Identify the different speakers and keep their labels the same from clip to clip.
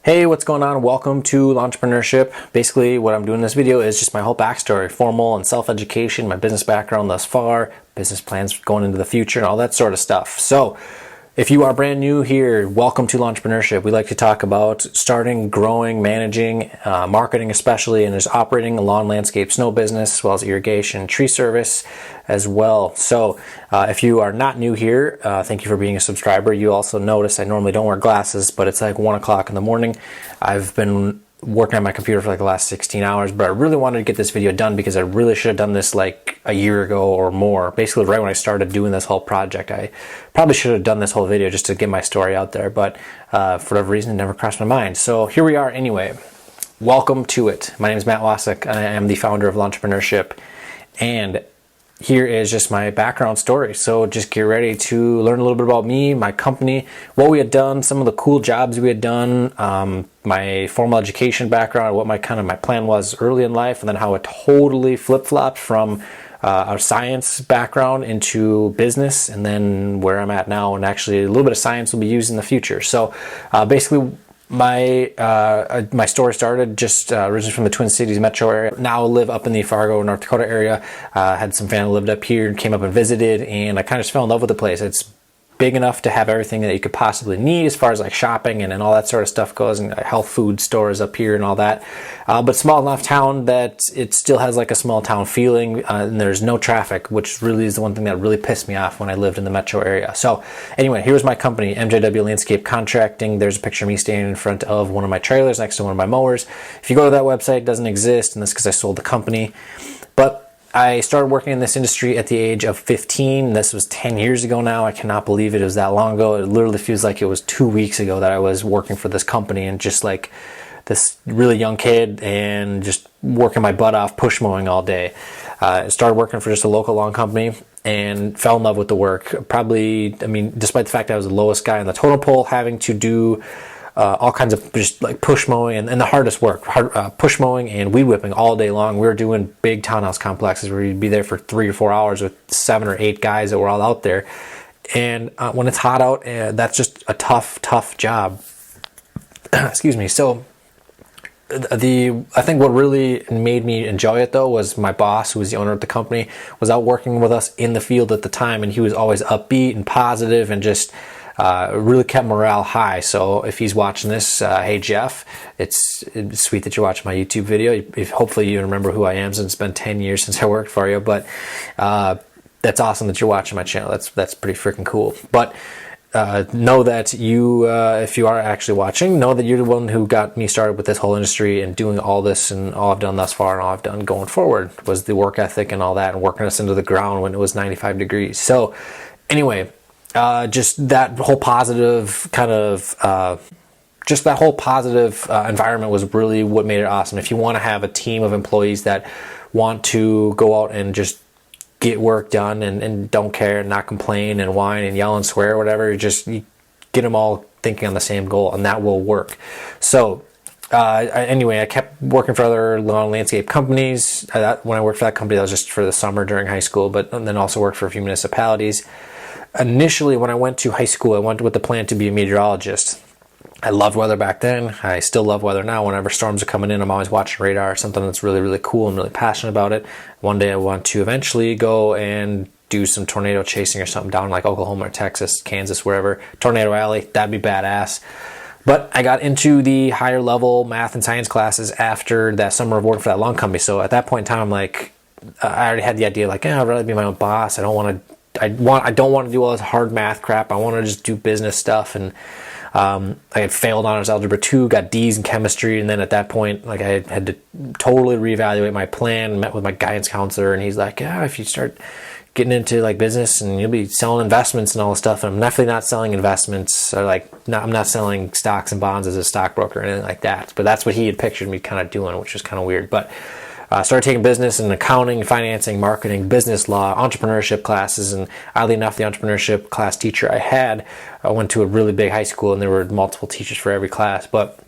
Speaker 1: Hey, what's going on? Welcome to Entrepreneurship. Basically, what I'm doing in this video is just my whole backstory, formal and self-education, my business background thus far, business plans going into the future, and all that sort of stuff. So, if you are brand new here, welcome to Entrepreneurship. We like to talk about starting, growing, managing, marketing especially, and just operating a lawn, landscape, snow business, as well as irrigation, tree service as well. So if you are not new here, thank you for being a subscriber. You also notice I normally don't wear glasses, but it's like 1 o'clock in the morning. I've been working on my computer for like the last 16 hours, but I really wanted to get this video done because I really should have done this like a year ago or more. Basically right when I started doing this whole project. I probably should have done this whole video just to get my story out there, but for whatever reason it never crossed my mind. So here we are anyway. Welcome to it. My name is Matt Wacek and I am the founder of Entrepreneurship, and here is just my background story. So just get ready to learn a little bit about me, my company, what we had done, some of the cool jobs we had done, my formal education background, what my plan was early in life, and then how it totally flip-flopped from our science background into business, and then where I'm at now, and actually a little bit of science will be used in the future. So basically my story started just originally from the Twin Cities metro area. Now I live up in the Fargo, North Dakota area. Had some family lived up here and came up and visited, and I kind of just fell in love with the place. It's big enough to have everything that you could possibly need as far as like shopping and all that sort of stuff goes, and health food stores up here and all that. But small enough town that it still has like a small town feeling, and there's no traffic, which really is the one thing that really pissed me off when I lived in the metro area. So anyway, here's my company, MJW Landscape Contracting. There's a picture of me standing in front of one of my trailers next to one of my mowers. If you go to that website, it doesn't exist, and that's because I sold the company. But I started working in this industry at the age of 15. This was 10 years ago now. I cannot believe it was that long ago. It literally feels like it was 2 weeks ago that I was working for this company, and just like this really young kid and just working my butt off, push mowing all day. I started working for just a local lawn company and fell in love with the work. Probably, I mean, despite the fact that I was the lowest guy on the totem pole, having to do all kinds of just like push mowing and the hardest work, push mowing and weed whipping all day long. We were doing big townhouse complexes where you'd be there for 3 or 4 hours with 7 or 8 guys that were all out there. And when it's hot out, that's just a tough job. Excuse me. So I think what really made me enjoy it though was my boss, who was the owner of the company, was out working with us in the field at the time, and he was always upbeat and positive and just really kept morale high. So if he's watching this, hey Jeff, it's sweet that you're watching my YouTube video. Hopefully you remember who I am, since it's been 10 years since I worked for you, but that's awesome that you're watching my channel. That's pretty freaking cool. But know that you, if you are actually watching, know that you're the one who got me started with this whole industry and doing all this, and all I've done thus far and all I've done going forward was the work ethic and all that, and working us into the ground when it was 95 degrees. So anyway, just that whole positive kind of, environment was really what made it awesome. If you want to have a team of employees that want to go out and just get work done and don't care and not complain and whine and yell and swear or whatever, you get them all thinking on the same goal, and that will work. So anyway, I kept working for other lawn landscape companies. When I worked for that company, that was just for the summer during high school, but then also worked for a few municipalities. Initially, when I went to high school, I went with the plan to be a meteorologist. I loved weather back then. I still love weather now. Whenever storms are coming in, I'm always watching radar, something that's really, really cool and really passionate about it. One day I want to eventually go and do some tornado chasing or something down like Oklahoma or Texas, Kansas, wherever. Tornado Alley, that'd be badass. But I got into the higher level math and science classes after that summer of working for that lawn company. So at that point in time, I'm like, I already had the idea like, I'd rather be my own boss. I don't want to do all this hard math crap. I want to just do business stuff. And I had failed honors algebra 2, got D's in chemistry, and then at that point, like, I had to totally reevaluate my plan. Met with my guidance counselor, and he's like, "Yeah, if you start getting into like business, and you'll be selling investments and all this stuff." And I'm definitely not selling investments, or I'm not selling stocks and bonds as a stockbroker or anything like that. But that's what he had pictured me kind of doing, which was kind of weird. But started taking business and accounting, financing, marketing, business law, entrepreneurship classes, and oddly enough, the entrepreneurship class teacher I went to a really big high school, and there were multiple teachers for every class, but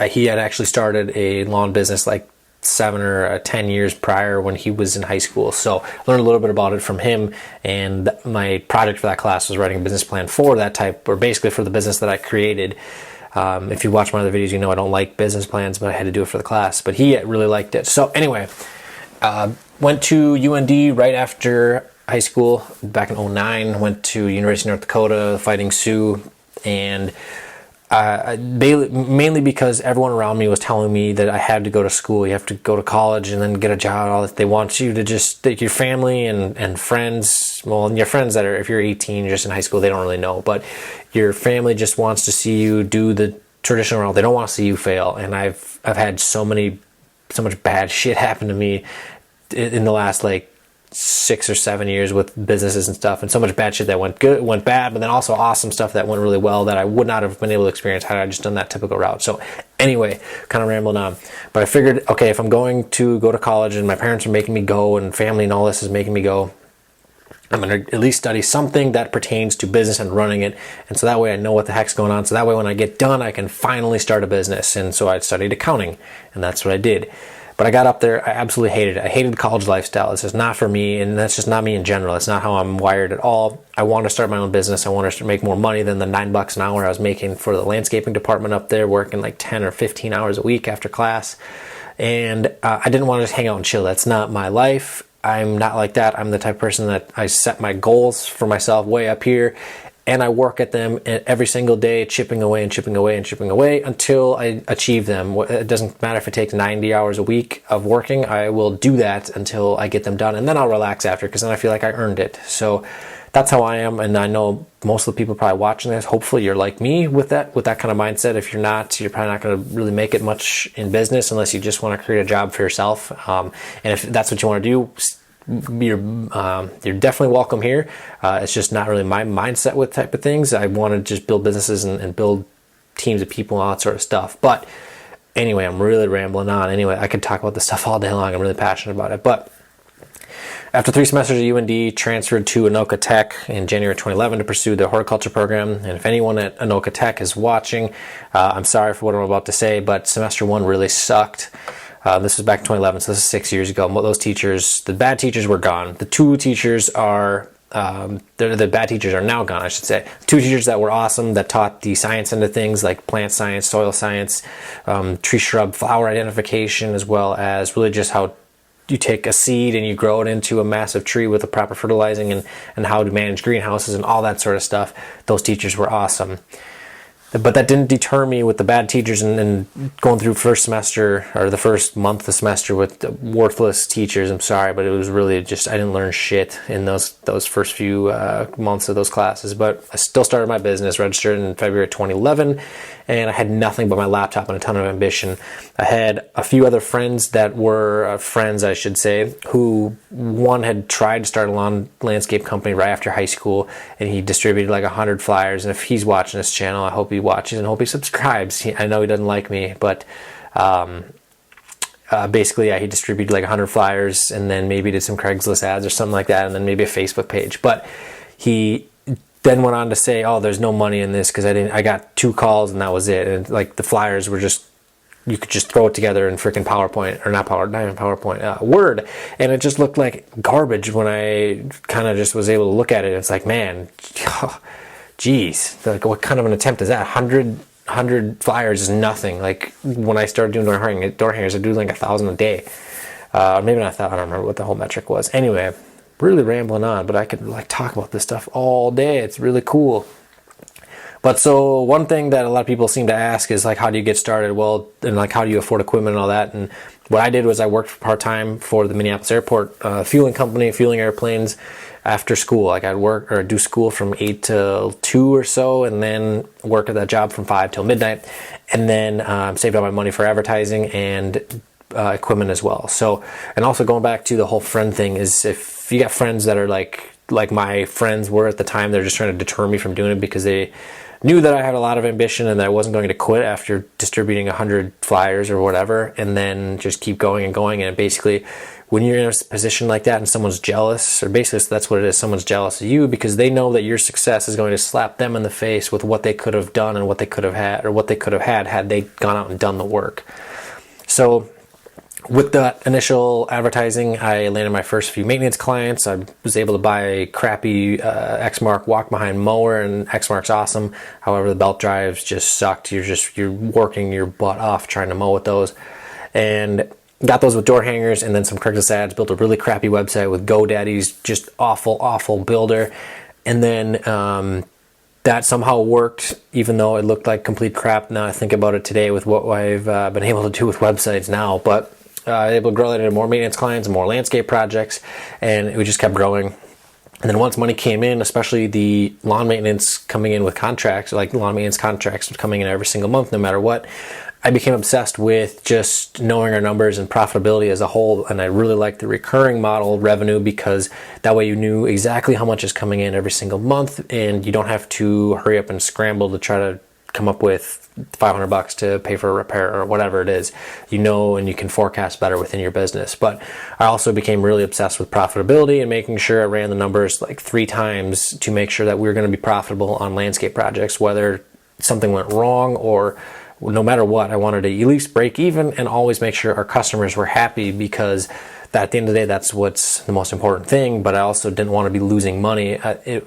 Speaker 1: he had actually started a lawn business like 7 or 10 years prior when he was in high school. So I learned a little bit about it from him, and my project for that class was writing a business plan for that type, or basically for the business that I created. If you watch my other videos, you know I don't like business plans, but I had to do it for the class. But he really liked it. So anyway, went to UND right after high school back in 09. Went to University of North Dakota, Fighting Sioux, and mainly because everyone around me was telling me that I had to go to school. You have to go to college and then get a job. All that. They want you to just, your family and friends, well, and your friends that are, if you're 18, you're just in high school, they don't really know, but your family just wants to see you do the traditional route. They don't want to see you fail. And I've had so much bad shit happen to me in the last like 6 or 7 years with businesses and stuff, and so much bad shit that went bad, but then also awesome stuff that went really well that I would not have been able to experience had I just done that typical route. So anyway, kind of rambling on, but I figured, okay, if I'm going to go to college and my parents are making me go and family and all this is making me go, I'm going to at least study something that pertains to business and running it. And so that way I know what the heck's going on. So that way when I get done, I can finally start a business. And so I studied accounting, and that's what I did. But I got up there, I absolutely hated it. I hated the college lifestyle. It's just not for me, and that's just not me in general. It's not how I'm wired at all. I want to start my own business. I want to make more money than the $9 an hour I was making for the landscaping department up there, working like 10 or 15 hours a week after class. And I didn't want to just hang out and chill. That's not my life. I'm not like that. I'm the type of person that I set my goals for myself way up here, and I work at them every single day, chipping away and chipping away and chipping away until I achieve them. It doesn't matter if it takes 90 hours a week of working. I will do that until I get them done, and then I'll relax after, because then I feel like I earned it. So that's how I am, and I know most of the people probably watching this, hopefully you're like me with that kind of mindset. If you're not, you're probably not going to really make it much in business unless you just want to create a job for yourself. And if that's what you want to do, you're definitely welcome here. It's just not really my mindset with type of things. I want to just build businesses and build teams of people and all that sort of stuff. But anyway, I'm really rambling on. Anyway, I could talk about this stuff all day long. I'm really passionate about it. But after 3 semesters at UND, transferred to Anoka Tech in January 2011 to pursue the horticulture program. And if anyone at Anoka Tech is watching, I'm sorry for what I'm about to say, but semester 1 really sucked. This was back in 2011, so this is 6 years ago. Those teachers, the bad teachers were gone. The 2 teachers are, the bad teachers are now gone, I should say. 2 teachers that were awesome, that taught the science end of things, like plant science, soil science, tree shrub, flower identification, as well as really just how you take a seed and you grow it into a massive tree with the proper fertilizing, and how to manage greenhouses and all that sort of stuff. Those teachers were awesome. But that didn't deter me with the bad teachers and going through first semester, or the first month of the semester, with the worthless teachers. I'm sorry, but it was really just, I didn't learn shit in those first few months of those classes. But I still started my business, registered in February 2011, and I had nothing but my laptop and a ton of ambition. I had a few other friends that were friends, I should say, who one had tried to start a lawn landscape company right after high school, and he distributed like 100 flyers. And if he's watching this channel, I hope he watches and hope he subscribes. I know he doesn't like me, but basically, yeah, he distributed like 100 flyers, and then maybe did some Craigslist ads or something like that, and then maybe a Facebook page. But he then went on to say, "Oh, there's no money in this because I got 2 calls and that was it." And like the flyers were just, you could just throw it together in freaking PowerPoint, or not even PowerPoint, Word, and it just looked like garbage when I kind of just was able to look at it. It's like, man, geez, like what kind of an attempt is that? 100 flyers is nothing. Like when I started doing door hangers, I do like 1,000 a day. Maybe not 1,000. I don't remember what the whole metric was. Anyway, really rambling on, but I could like talk about this stuff all day. It's really cool. But so one thing that a lot of people seem to ask is like, how do you get started? Well, and like, how do you afford equipment and all that? And what I did was I worked part-time for the Minneapolis airport fueling company, fueling airplanes after school. Like I'd work or do school from 8 till 2 or so, and then work at that job from 5 till midnight, and then saved all my money for advertising and equipment as well. So, and also going back to the whole friend thing, is if you got friends that are like my friends were at the time, they're just trying to deter me from doing it because they knew that I had a lot of ambition and that I wasn't going to quit after distributing 100 flyers or whatever, and then just keep going and going. And basically, when you're in a position like that and someone's jealous, or basically that's what it is, someone's jealous of you because they know that your success is going to slap them in the face with what they could have done and what they could have had, or what they could have had they gone out and done the work. So with that initial advertising, I landed my first few maintenance clients. I was able to buy a crappy Exmark walk behind mower, and Exmark's awesome. However, the belt drives just sucked. You're working your butt off trying to mow with those, and got those with door hangers and then some Craigslist ads. Built a really crappy website with GoDaddy's just awful builder, and then that somehow worked, even though it looked like complete crap. Now I think about it today with what I've been able to do with websites now, but able to grow that into more maintenance clients and more landscape projects, and we just kept growing. And then once money came in, especially the lawn maintenance coming in with contracts, like lawn maintenance contracts coming in every single month, no matter what, I became obsessed with just knowing our numbers and profitability as a whole. And I really liked the recurring model revenue, because that way you knew exactly how much is coming in every single month, and you don't have to hurry up and scramble to try to come up with $500 to pay for a repair or whatever it is. You know, and you can forecast better within your business. But I also became really obsessed with profitability and making sure I ran the numbers like 3 times to make sure that we were going to be profitable on landscape projects, whether something went wrong or no matter what. I wanted to at least break even and always make sure our customers were happy, because at the end of the day, that's what's the most important thing. But I also didn't want to be losing money. There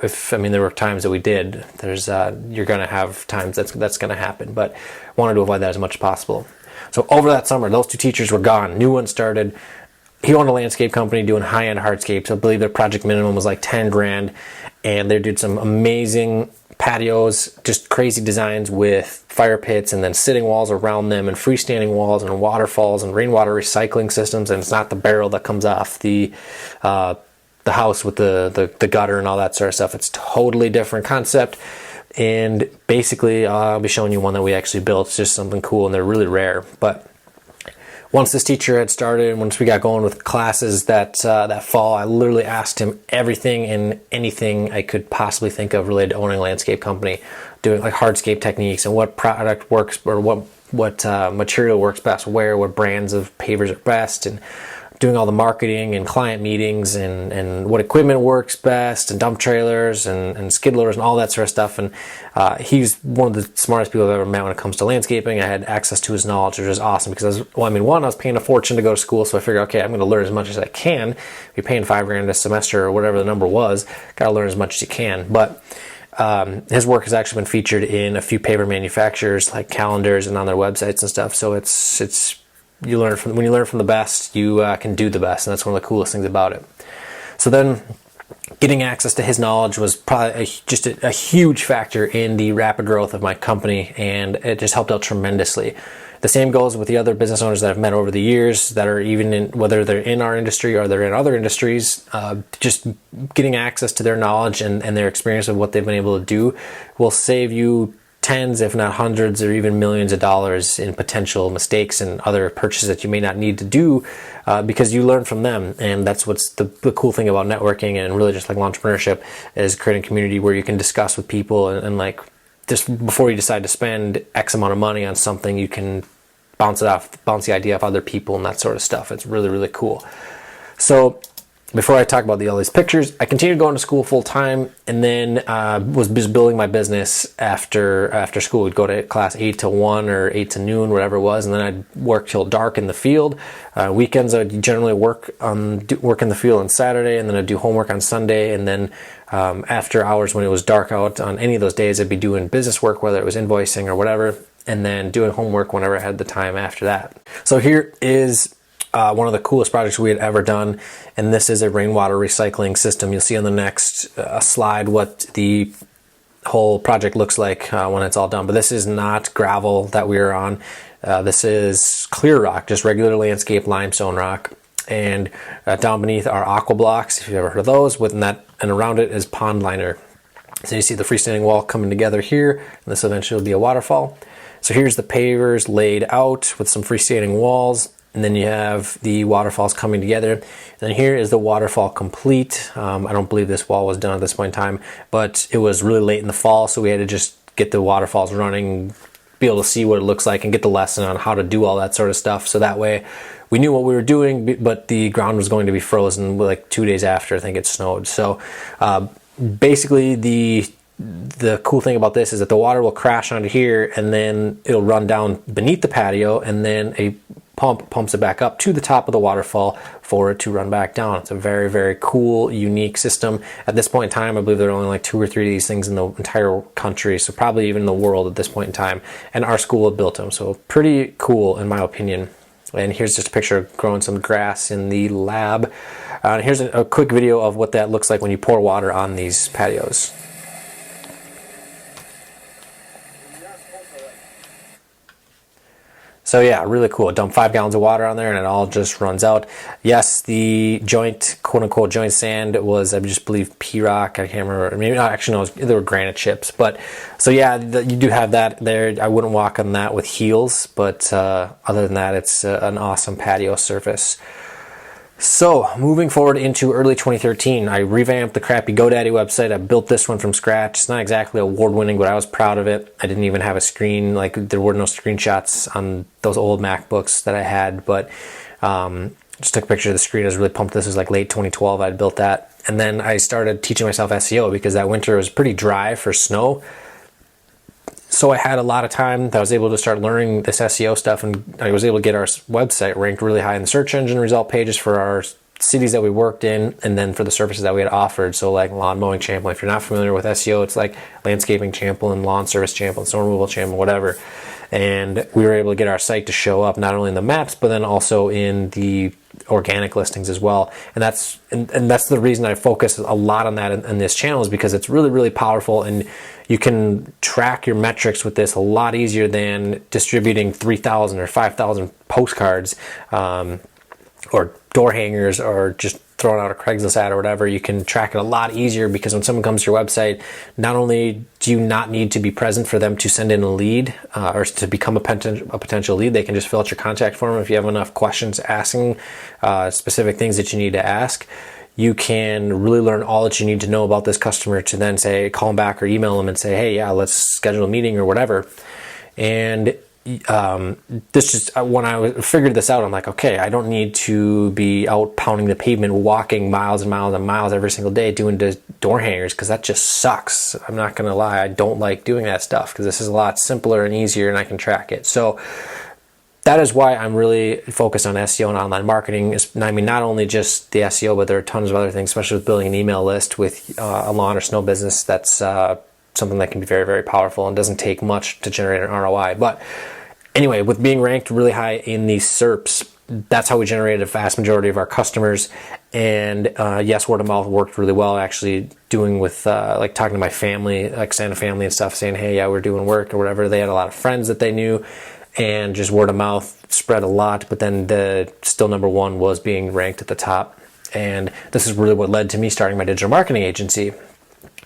Speaker 1: were times that we did. You're going to have times that's going to happen, but wanted to avoid that as much as possible. So over that summer, those 2 teachers were gone. New one started. He owned a landscape company doing high-end hardscapes. I believe their project minimum was like 10 grand, and they did some amazing patios, just crazy designs with fire pits and then sitting walls around them and freestanding walls and waterfalls and rainwater recycling systems. And it's not the barrel that comes off the house with the gutter and all that sort of stuff. It's totally different concept. And basically, I'll be showing you one that we actually built. It's just something cool, and they're really rare. But once this teacher had started, and once we got going with classes that fall, I literally asked him everything and anything I could possibly think of related to owning a landscape company, doing like hardscape techniques and what product works, or what material works best, what brands of pavers are best, and doing all the marketing and client meetings and what equipment works best, and dump trailers and skid loaders and all that sort of stuff. And he's one of the smartest people I've ever met when it comes to landscaping. I had access to his knowledge, which was awesome, because I was paying a fortune to go to school, so I figured, okay, I'm going to learn as much as I can. If you're paying $5 grand a semester or whatever the number was, got to learn as much as you can. But his work has actually been featured in a few paper manufacturers like calendars and on their websites and stuff. So it's when you learn from the best, you can do the best, and that's one of the coolest things about it. So then, getting access to his knowledge was probably just a huge factor in the rapid growth of my company, and it just helped out tremendously. The same goes with the other business owners that I've met over the years that are even in, whether they're in our industry or they're in other industries, just getting access to their knowledge and their experience of what they've been able to do will save you tens, if not hundreds, or even millions of dollars in potential mistakes and other purchases that you may not need to do, because you learn from them. And that's what's the cool thing about networking and really just like entrepreneurship, is creating a community where you can discuss with people and like just before you decide to spend X amount of money on something, you can bounce the idea off other people and that sort of stuff. It's really, really cool. So before I talk about all these pictures, I continued going to school full time, and then was just building my business after school. We'd go to class 8 to 1 or 8 to noon, whatever it was, and then I'd work till dark in the field. Weekends I'd generally work in the field on Saturday, and then I'd do homework on Sunday, and then after hours when it was dark out on any of those days, I'd be doing business work, whether it was invoicing or whatever, and then doing homework whenever I had the time after that. So here is one of the coolest projects we had ever done, and this is a rainwater recycling system. You'll see on the next slide what the whole project looks like when it's all done, but this is not gravel that we are on. This is clear rock, just regular landscape limestone rock, and down beneath are aqua blocks, if you've ever heard of those, within that and around it is pond liner. So you see the freestanding wall coming together here, and this eventually will be a waterfall. So here's the pavers laid out with some freestanding walls, and then you have the waterfalls coming together. And then here is the waterfall complete. I don't believe this wall was done at this point in time, but it was really late in the fall, so we had to just get the waterfalls running, be able to see what it looks like, and get the lesson on how to do all that sort of stuff. So that way we knew what we were doing, but the ground was going to be frozen like 2 days after I think it snowed. So basically the cool thing about this is that the water will crash onto here, and then it'll run down beneath the patio, and then a pump pumps it back up to the top of the waterfall for it to run back down. It's a very, very cool, unique system. At this point in time, I believe there are only like 2 or 3 of these things in the entire country, so probably even in the world at this point in time. And our school had built them, so pretty cool in my opinion. And here's just a picture of growing some grass in the lab. Here's a quick video of what that looks like when you pour water on these patios. So yeah, really cool. Dump 5 gallons of water on there and it all just runs out. Yes, the joint, quote unquote, joint sand was, I just believe, P-rock. I can't remember. Maybe not, actually, no, they were granite chips. But so yeah, you do have that there. I wouldn't walk on that with heels, but other than that, it's an awesome patio surface. So moving forward into early 2013, I revamped the crappy GoDaddy website. I built this one from scratch. It's not exactly award-winning, but I was proud of it. I didn't even have a screen, like there were no screenshots on those old MacBooks that I had, but just took a picture of the screen. I was really pumped. This was like late 2012 I'd built that. And then I started teaching myself SEO because that winter was pretty dry for snow. So I had a lot of time that I was able to start learning this SEO stuff, and I was able to get our website ranked really high in the search engine result pages for our cities that we worked in, and then for the services that we had offered. So like lawn mowing Champlin. If you're not familiar with SEO, it's like landscaping Champlin, lawn service Champlin, snow removal Champlin, whatever. And we were able to get our site to show up not only in the maps, but then also in the organic listings as well. And that's the reason I focus a lot on that in this channel, is because it's really, really powerful, and you can track your metrics with this a lot easier than distributing 3,000 or 5,000 postcards or door hangers, or just throwing out a Craigslist ad or whatever. You can track it a lot easier, because when someone comes to your website, not only do you not need to be present for them to send in a lead or to become a potential lead, they can just fill out your contact form. If you have enough questions asking specific things that you need to ask, you can really learn all that you need to know about this customer to then say, call them back or email them and say, hey, yeah, let's schedule a meeting or whatever. And this just, when I figured this out, I'm like, okay, I don't need to be out pounding the pavement, walking miles and miles and miles every single day doing door hangers, because that just sucks. I'm not going to lie. I don't like doing that stuff, because this is a lot simpler and easier, and I can track it. So that is why I'm really focused on SEO and online marketing. I mean, not only just the SEO, but there are tons of other things, especially with building an email list with a lawn or snow business. That's something that can be very, very powerful and doesn't take much to generate an ROI. But anyway, with being ranked really high in these SERPs, that's how we generated a vast majority of our customers. And yes, word of mouth worked really well. Actually doing with like talking to my family, like extended family and stuff, saying, hey, yeah, we're doing work or whatever. They had a lot of friends that they knew, and just word of mouth spread a lot. But then the still number one was being ranked at the top. And this is really what led to me starting my digital marketing agency.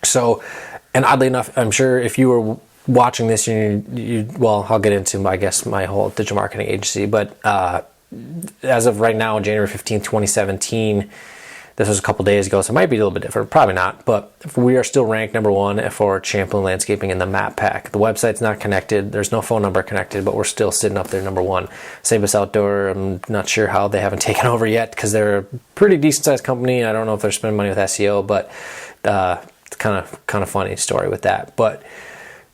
Speaker 1: So, and oddly enough, I'm sure if you were watching this, well, I'll get into, I guess, my whole digital marketing agency. But as of right now, January 15th, 2017, this was a couple days ago, so it might be a little bit different, probably not, but we are still ranked number one for Champlin Landscaping in the map pack. The website's not connected, there's no phone number connected, but we're still sitting up there number one. Save Us Outdoor, I'm not sure how they haven't taken over yet, because they're a pretty decent sized company. I don't know if they're spending money with SEO, but it's kind of funny story with that. But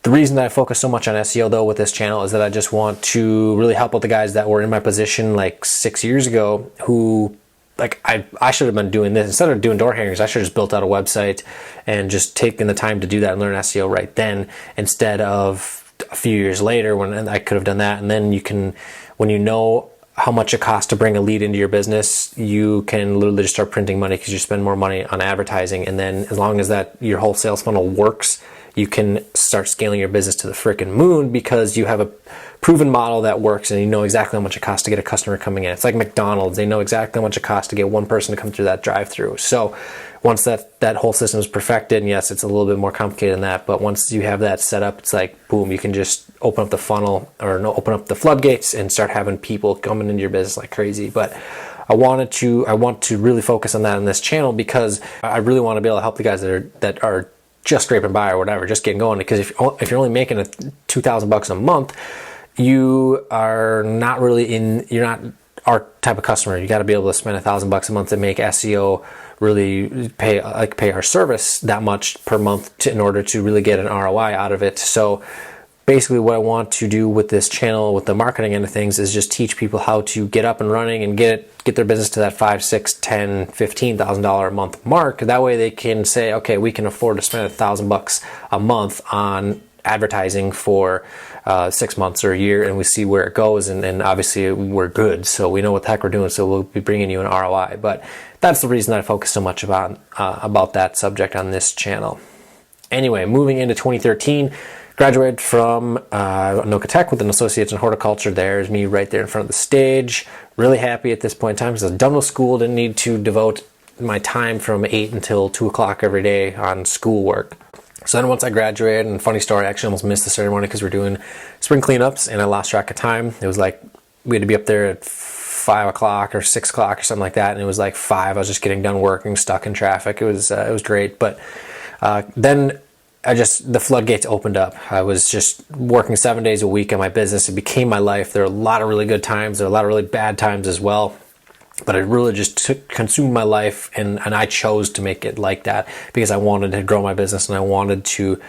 Speaker 1: the reason that I focus so much on SEO though with this channel is that I just want to really help out the guys that were in my position like 6 years ago, who, like, I should have been doing this. Instead of doing door hangers, I should have just built out a website and just taken the time to do that and learn SEO right then, instead of a few years later when I could have done that. And then you can, when you know how much it costs to bring a lead into your business, you can literally just start printing money, because you spend more money on advertising. And then as long as that your whole sales funnel works, you can start scaling your business to the freaking moon, because you have a proven model that works, and you know exactly how much it costs to get a customer coming in. It's like McDonald's. They know exactly how much it costs to get one person to come through that drive-through. So once that whole system is perfected, and yes, it's a little bit more complicated than that, but once you have that set up, it's like, boom, you can just open up the funnel, or no, open up the floodgates and start having people coming into your business like crazy. But I want to really focus on that in this channel, because I really want to be able to help the guys that are just scraping by or whatever, just getting going. Because if you're only making $2,000 a month, you are not really you're not our type of customer. You got to be able to spend $1,000 a month to make SEO really pay our service that much per month in order to really get an ROI out of it. So basically what I want to do with this channel, with the marketing end of things, is just teach people how to get up and running and get their business to that $5,000, $6,000, $10,000, $15,000 a month mark. That way they can say, okay, we can afford to spend $1,000 a month on advertising for 6 months or a year, and we see where it goes, and obviously we're good, so we know what the heck we're doing, so we'll be bringing you an ROI. But that's the reason I focus so much about that subject on this channel. Anyway, moving into 2013, graduated from Anoka Tech with an associate's in horticulture. There's me right there in front of the stage. Really happy at this point in time because I was done with school, didn't need to devote my time from 8 until 2 o'clock every day on schoolwork. So then once I graduated, and funny story, I actually almost missed the ceremony because we're doing spring cleanups and I lost track of time. It was like we had to be up there at 5 o'clock or 6 o'clock or something like that, and it was like 5. I was just getting done working, stuck in traffic. It was great, but then the floodgates opened up. I was just working 7 days a week on my business. It became my life. There are a lot of really good times. There are a lot of really bad times as well. But it really just consumed my life, and I chose to make it like that because I wanted to grow my business and I wanted to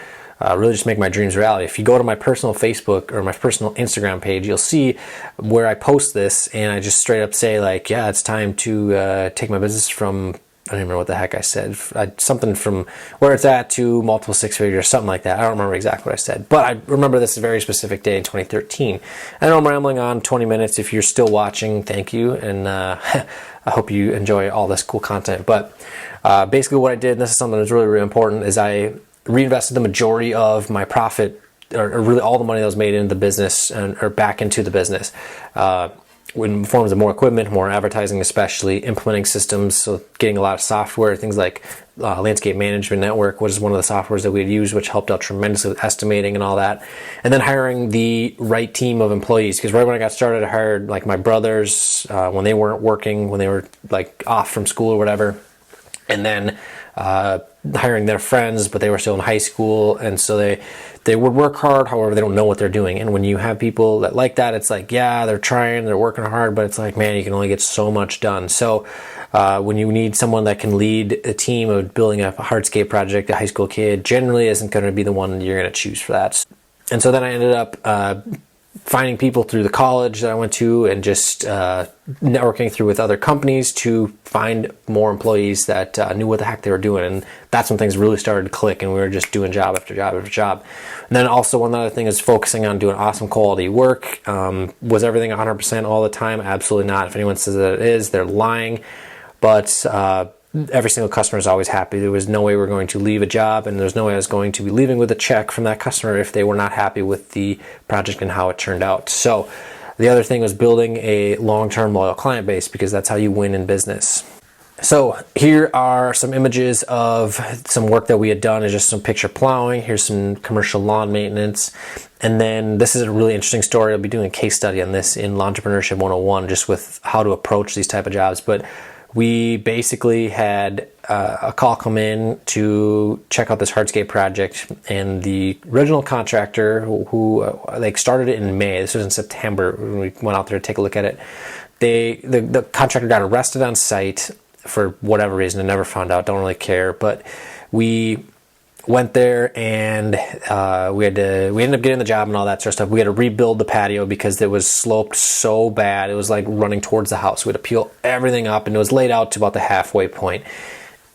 Speaker 1: really just make my dreams reality. If you go to my personal Facebook or my personal Instagram page, you'll see where I post this, and I just straight up say like, yeah, it's time to take my business from, I don't remember what the heck I said. Something from where it's at to multiple 6 figures, something like that. I don't remember exactly what I said, but I remember this very specific day in 2013. I know I'm rambling on 20 minutes. If you're still watching, thank you, and I hope you enjoy all this cool content. But basically what I did, and this is something that's really, really important, is I reinvested the majority of my profit, or really all the money that was made into the business, or back into the business. In forms of more equipment, more advertising, especially implementing systems, so getting a lot of software, things like Landscape Management Network, which is one of the softwares that we had used, which helped out tremendously with estimating and all that. And then hiring the right team of employees, because right when I got started, I hired like my brothers when they weren't working, when they were like off from school or whatever, and then hiring their friends, but they were still in high school, and so they would work hard. However, they don't know what they're doing. And when you have people that like that, it's like, yeah, they're trying, they're working hard, but it's like, man, you can only get so much done. So when you need someone that can lead a team of building a hardscape project, a high school kid generally isn't going to be the one you're going to choose for that. And so then I ended up finding people through the college that I went to, and just networking through with other companies to find more employees that knew what the heck they were doing. And that's when things really started to click, and we were just doing job after job after job. And then also one other thing is focusing on doing awesome quality work. Was everything 100% all the time? Absolutely not. If anyone says that it is, they're lying. But every single customer is always happy. There was no way we were going to leave a job, and there's no way I was going to be leaving with a check from that customer if they were not happy with the project and how it turned out. So the other thing was building a long-term loyal client base, because that's how you win in business. So here are some images of some work that we had done. Is just some picture plowing. Here's some commercial lawn maintenance. And then this is a really interesting story. I'll be doing a case study on this in Entrepreneurship 101, just with how to approach these type of jobs. But we basically had a call come in to check out this hardscape project, and the original contractor who started it in May. This was in September when we went out there to take a look at it. The contractor got arrested on site for whatever reason. I never found out. Don't really care. But we went there, and we ended up getting the job and all that sort of stuff. We had to rebuild the patio because it was sloped so bad. It was like running towards the house. We had to peel everything up, and it was laid out to about the halfway point.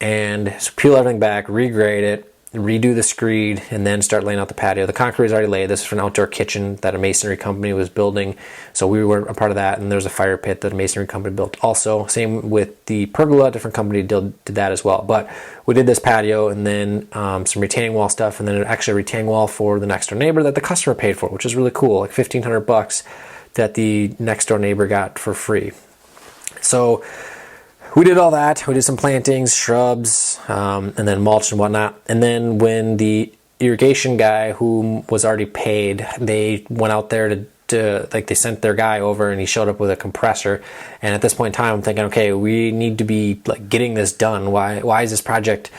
Speaker 1: And so peel everything back, regrade it, redo the screed, and then start laying out the patio. The concrete was already laid. This is for an outdoor kitchen that a masonry company was building, so we were a part of that. And there's a fire pit that a masonry company built also. Same with the pergola, a different company did that as well. But we did this patio, and then some retaining wall stuff, and then actually a retaining wall for the next door neighbor that the customer paid for, which is really cool, like $1,500 that the next door neighbor got for free. So we did all that. We did some plantings, shrubs, and then mulch and whatnot. And then when the irrigation guy, who was already paid, they went out there they sent their guy over, and he showed up with a compressor. And at this point in time, I'm thinking, okay, we need to be like getting this done. Why is this project?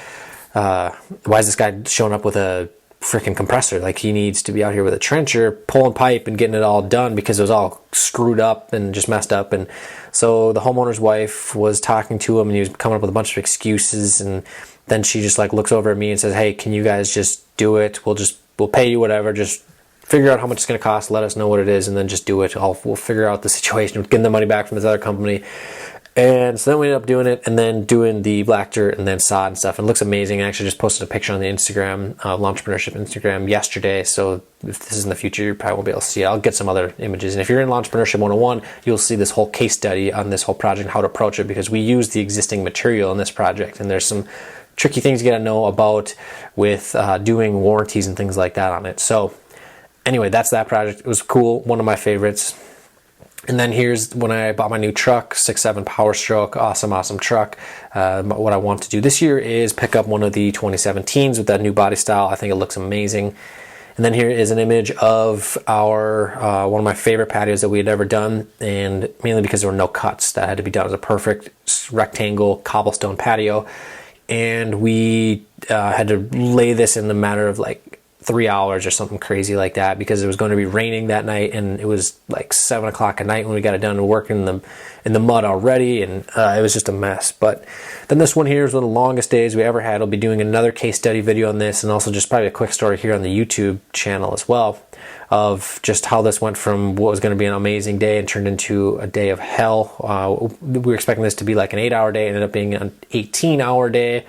Speaker 1: Why is this guy showing up with a freaking compressor? Like, he needs to be out here with a trencher, pulling pipe and getting it all done, because it was all screwed up and just messed up. And so the homeowner's wife was talking to him, and he was coming up with a bunch of excuses. And then she just like looks over at me and says, "Hey, can you guys just do it? We'll pay you whatever. Just figure out how much it's going to cost, let us know what it is, and then just do it. We'll figure out the situation, getting the money back from this other company. And so then we ended up doing it, and then doing the black dirt and then sod and stuff. And it looks amazing. I actually just posted a picture on the Instagram, Entrepreneurship Instagram yesterday. So if this is in the future, you probably won't be able to see it. I'll get some other images. And if you're in Entrepreneurship 101, you'll see this whole case study on this whole project, how to approach it, because we use the existing material in this project. And there's some tricky things you got to know about with doing warranties and things like that on it. So anyway, that's that project. It was cool. One of my favorites. And then here's when I bought my new truck, 6.7 Power Stroke, awesome truck. What I want to do this year is pick up one of the 2017s with that new body style. I think it looks amazing. And then here is an image of our one of my favorite patios that we had ever done, and mainly because there were no cuts. That had to be done as a perfect rectangle cobblestone patio. And we had to lay this in the matter of like 3 hours or something crazy like that, because it was going to be raining that night, and it was like 7 o'clock at night when we got it done and working in the mud already, and it was just a mess. But then this one here is one of the longest days we ever had. I'll be doing another case study video on this, and also just probably a quick story here on the YouTube channel as well, of just how this went from what was going to be an amazing day and turned into a day of hell. We were expecting this to be like an 8-hour day, it ended up being an 18-hour day,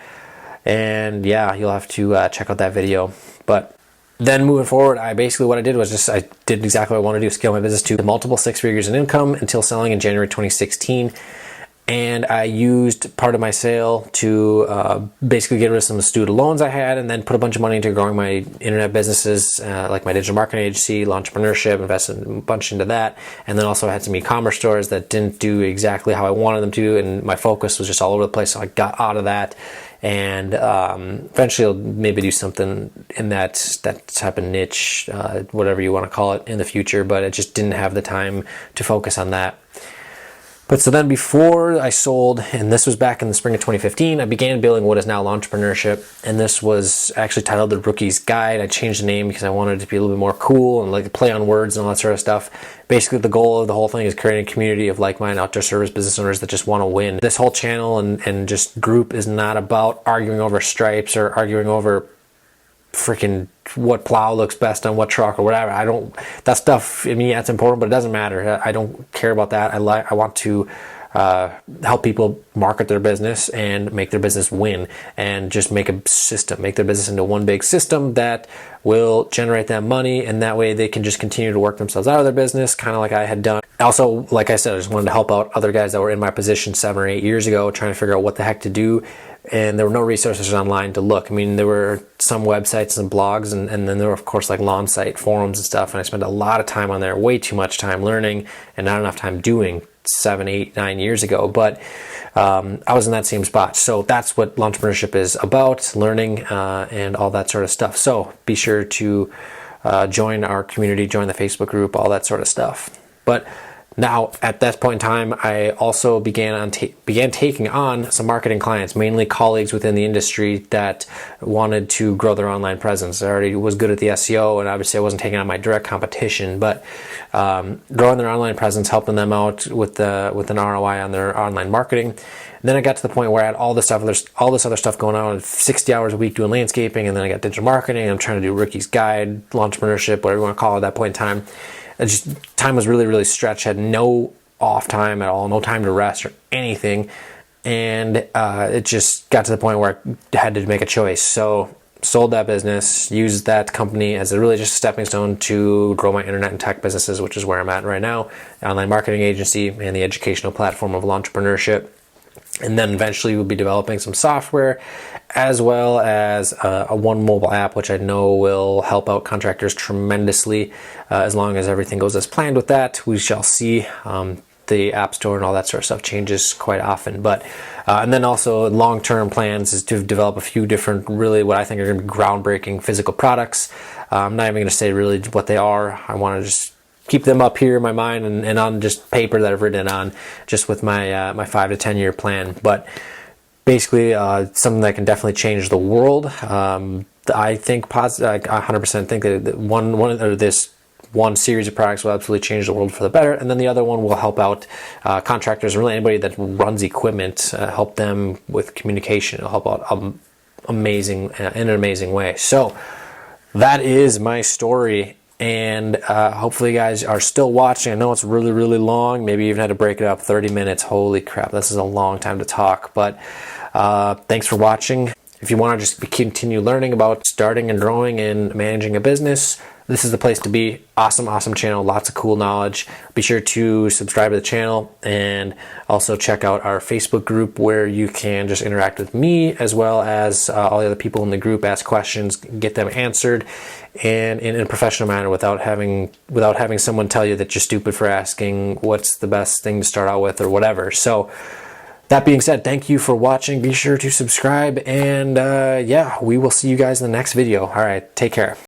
Speaker 1: and yeah, you'll have to check out that video. But then moving forward, what I did was I did exactly what I wanted to do, scale my business to multiple 6 figures in income until selling in January 2016. And I used part of my sale to basically get rid of some student loans I had, and then put a bunch of money into growing my internet businesses, like my digital marketing agency, Entrepreneurship, invested a bunch into that. And then also I had some e-commerce stores that didn't do exactly how I wanted them to, and my focus was just all over the place. So I got out of that. And eventually I'll maybe do something in that type of niche, whatever you want to call it, in the future, but I just didn't have the time to focus on that. But so then before I sold, and this was back in the spring of 2015, I began building what is now Entrepreneurship, and this was actually titled The Rookie's Guide. I changed the name because I wanted it to be a little bit more cool and like play on words and all that sort of stuff. Basically, the goal of the whole thing is creating a community of like-minded outdoor service business owners that just want to win. This whole channel and just group is not about arguing over stripes or arguing over freaking what plow looks best on what truck or whatever. That stuff, I mean, yeah, it's important, but it doesn't matter. I don't care about that. I want to help people market their business and make their business win, and just make a system, make their business into one big system that will generate them money, and that way they can just continue to work themselves out of their business, kind of like I had done. Also, like I said, I just wanted to help out other guys that were in my position 7 or 8 years ago, trying to figure out what the heck to do. And there were no resources online to look. I mean, there were some websites and blogs, and then there were, of course, like lawn site forums and stuff. And I spent a lot of time on there, way too much time learning and not enough time doing 7, 8, 9 years ago. But I was in that same spot. So that's what Entrepreneurship is about, learning and all that sort of stuff. So be sure to join our community, join the Facebook group, all that sort of stuff. But now, at that point in time, I also began taking on some marketing clients, mainly colleagues within the industry that wanted to grow their online presence. I already was good at the SEO, and obviously I wasn't taking on my direct competition, but growing their online presence, helping them out with an ROI on their online marketing. And then I got to the point where I had all this other stuff going on, 60 hours a week doing landscaping, and then I got digital marketing. I'm trying to do Rookie's Guide, Entrepreneurship, whatever you want to call it at that point in time. Time was really, really stretched. Had no off time at all, no time to rest or anything. And it just got to the point where I had to make a choice. So sold that business, used that company as really just a stepping stone to grow my internet and tech businesses, which is where I'm at right now, the online marketing agency and the educational platform of Entrepreneurship. And then eventually we'll be developing some software, as well as a one mobile app, which I know will help out contractors tremendously. As long as everything goes as planned with that, we shall see. The app store and all that sort of stuff changes quite often. But and then also long-term plans is to develop a few different, really what I think are going to be groundbreaking physical products. I'm not even going to say really what they are. I want to just keep them up here in my mind and on just paper that I've written on, just with my my 5 to 10 year plan. But basically something that can definitely change the world. I think I 100% think that this one series of products will absolutely change the world for the better, and then the other one will help out contractors and really anybody that runs equipment, help them with communication. It'll help out in an amazing way. So that is my story And hopefully you guys are still watching. I know it's really, really long. Maybe you even had to break it up 30 minutes. Holy crap, this is a long time to talk. But thanks for watching. If you want to just continue learning about starting and growing and managing a business, this is the place to be. Awesome, awesome channel. Lots of cool knowledge. Be sure to subscribe to the channel and also check out our Facebook group where you can just interact with me as well as all the other people in the group, ask questions, get them answered, and in a professional manner without having someone tell you that you're stupid for asking what's the best thing to start out with or whatever. So that being said, thank you for watching. Be sure to subscribe, and yeah, we will see you guys in the next video. All right, take care.